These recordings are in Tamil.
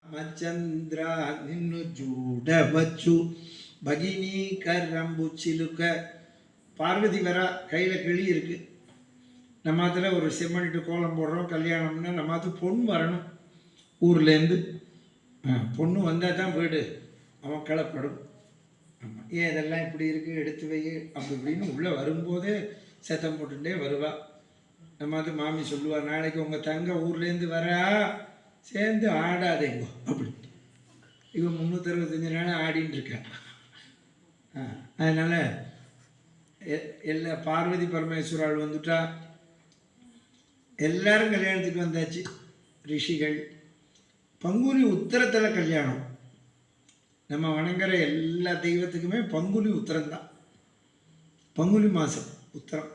రామచంద్ర నిన్ను చూడవచ్చు భగిని కర్రంబు చిలుక. பார்வதி வரா, கையில் கிளி இருக்கு. நம்ம அதில் ஒரு சிமெண்ட்டு கோலம் போடுறோம். கல்யாணம்னா நம்ம அது பொண்ணு வரணும். ஊர்லேருந்து பொண்ணு வந்தால் தான் வீடு அவன் கிளப்படும். ஆமாம், ஏன் இதெல்லாம் இப்படி இருக்குது, எடுத்து வை அப்படி இப்படின்னு உள்ளே வரும்போதே சத்தம் போட்டுட்டே வருவா. நம்ம அது மாமி சொல்லுவாள், நாளைக்கு உங்கள் தங்க ஊர்லேருந்து வரா, சேர்ந்து ஆடாதேங்கோ அப்படி. இவன் 365 நாள் ஆடின்னு இருக்கா. அதனால் எல்லா பார்வதி பரமேஸ்வரால் வந்துட்டா. எல்லாரும் கல்யாணத்துக்கு வந்தாச்சு. ரிஷிகள் பங்குனி உத்திரத்தில் கல்யாணம். நம்ம வணங்குற எல்லா தெய்வத்துக்குமே பங்குனி உத்திரம்தான். பங்குனி மாதம் உத்திரம்.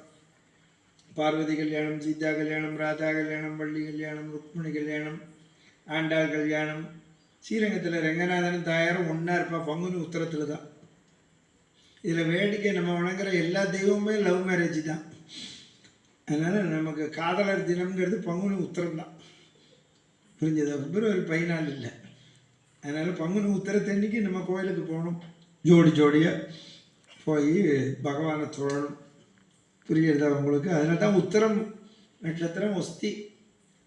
பார்வதி கல்யாணம், சீதா கல்யாணம், ராதா கல்யாணம், வள்ளி கல்யாணம், ருக்மிணி கல்யாணம், ஆண்டாள் கல்யாணம். ஸ்ரீரங்கத்தில் ரங்கநாதன் தாயாரும் ஒன்றா இருப்பா பங்குனி உத்திரத்தில் தான். இதில் வேடிக்கை, நம்ம வணங்குற எல்லா தெய்வமுமே லவ் மேரேஜ் தான். அதனால் நமக்கு காதலர் தினம்ங்கிறது பங்குனி உத்திரம் தான். புரிஞ்சதா? பிப்ரவரி 14 இல்லை. அதனால் பங்குனி உத்திரத்தன்னைக்கு நம்ம கோயிலுக்கு போகணும். ஜோடி ஜோடியாக போய் பகவானை தொழணும். புரிகிறதா உங்களுக்கு? அதனால தான் உத்திரம் நட்சத்திரம் ஒஸ்தி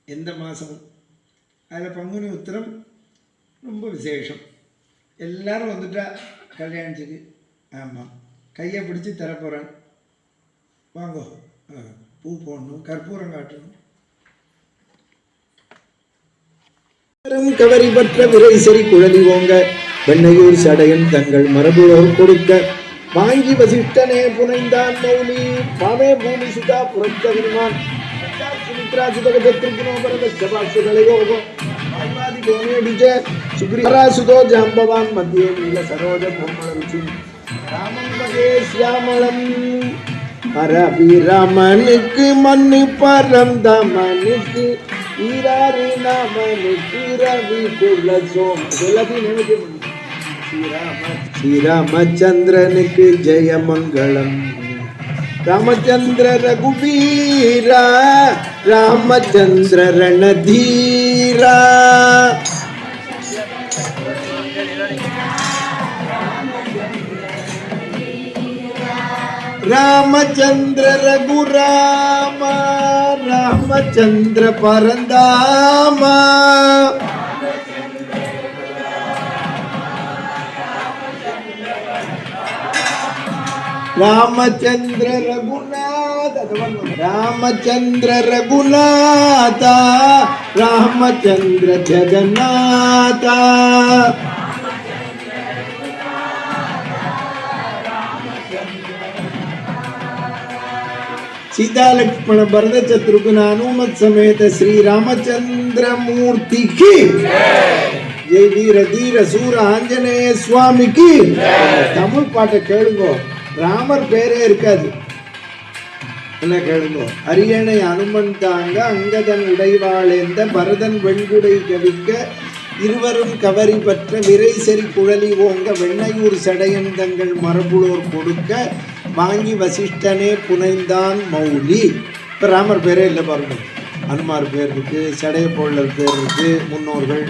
எந்த மாதமும். அதில் பங்குனி உத்திரம் ரொம்ப விசேஷம். எல்லோரும் வந்துட்டா கல்யாணத்துக்கு. ஆமாம், கையை பிடிச்சி தரப்போகிறேன். வாங்கோ, பூ போடணும், கற்பூரம் காட்டணும். கவரி பற்ற விரைசரி குழலி ஓங்க வெண்ணையூர் சடையன் தங்கள் மரபுரோர் கொடுக்க வாங்கி வசிஷ்டனே புனைந்தான் மௌலி பாமே பூமி சுதா புரட்சகிரிமான் சுமித்ரா சுதகோகம் சுக்ரீவரா சுதோ ஜாம்பவான் மத்தியே நீல சரோஜ பொம்மளி ராமன் வகே சியாமளம் அரபிராமனுக்கு மண்ணு பரந்தமனுக்கு ஈராரி நாமனுக்கு ரவி குல சோம். ஸ்ரீராமச்சந்திரனுக்கு ஜெயமங்கலம். ராமச்சந்திர ரகுவீரா ராமச்சந்திர ரணதீரா. ராமச்சந்திர ரகுராம ராமச்சந்திர பரந்தாம. ராமச்சந்திர ரகுநாத ராமச்சந்திர ரகுநாத ராமச்சந்திர ஜெகநாத. सीता लक्ष्मण भरत शत्रुघ्न हनुमत समेत श्री रामचंद्र मूर्ति की जय. वीर धीर सूर आंजनेय स्वामी की. தமிழ் பாட்டை கேளுங்கோ. ராமர் பேரே இருக்காது, என்ன கேளுங்கோ. அரியணை அனுமன் தாங்க அங்கதன் உடைவாளேந்த பரதன் வெண்குடை கவிக்க இருவரும் கவரி பற்ற விரைசரி குழலி ஓங்க வெண்ணையூர் சடையன் தங்கள் மரபுளோர் கொடுக்க வாங்கி வசிஷ்டனே புனைந்தான் மௌலி. இப்போ ராமர் பேரே இல்லை பாருங்க. அனுமார் பேர் இருக்குது, சடையப்போழர் பேர் இருக்குது, முன்னோர்கள்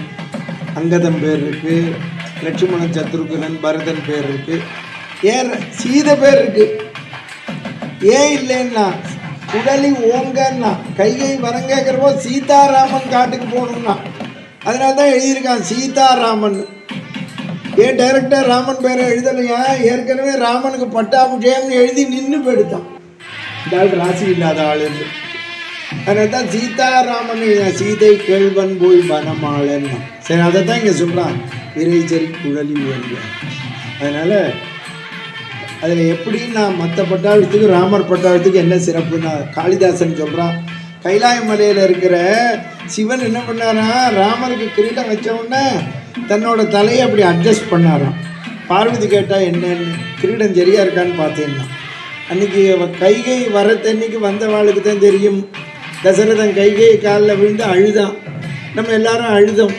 அங்கதன் பேர் இருக்குது, லட்சுமணன் சத்ருகுனன் பரதன் பேர் இருக்குது, ஏன் சீதை பேர் இருக்குது. ஏன் இல்லைன்னா குடலி ஓங்கன்னா கைகை வரங்கேக்கிறப்போ சீதாராமன் காட்டுக்கு போகணும்னா அதனால தான் எழுதியிருக்கான் சீதாராமன். ஏன் டைரக்டர் ராமன் பேரை எழுதலையா? ஏற்கனவே ராமனுக்கு பட்டாபிஷேகம்னு எழுதி நின்று போயிடுத்தான். இந்த ஆள் ராசி இல்லாத ஆள் என்று. அதனால தான் சீதாராமன் சீதை கேள்வன் போய் வனமாளன்னா. சரி, அதை தான் இங்கே சொல்கிறான் விரைச்சரி குழலி ஓங்க. அதனால் அதில் எப்படி நான் மற்ற பட்டாளத்துக்கு ராமர் பட்டாளத்துக்கு என்ன சிறப்புன்னா காளிதாசன் சொல்கிறான். கைலாய மலையில் இருக்கிற சிவன் என்ன பண்ணாரா, ராமருக்கு கிரீடம் வச்ச உடனே தன்னோட தலையை அப்படி அட்ஜஸ்ட் பண்ணாராம். பார்வதி கேட்டால் என்னன்னு, கிரீடம் சரியாக இருக்கான்னு பார்த்தேன்னா. அன்றைக்கி கைகை வரத்தன்னைக்கு வந்தவாளுக்கு தான் தெரியும். தசரதன் கைகை காலில் விழுந்து அழுதான். நம்ம எல்லாரும் அழுதோம்.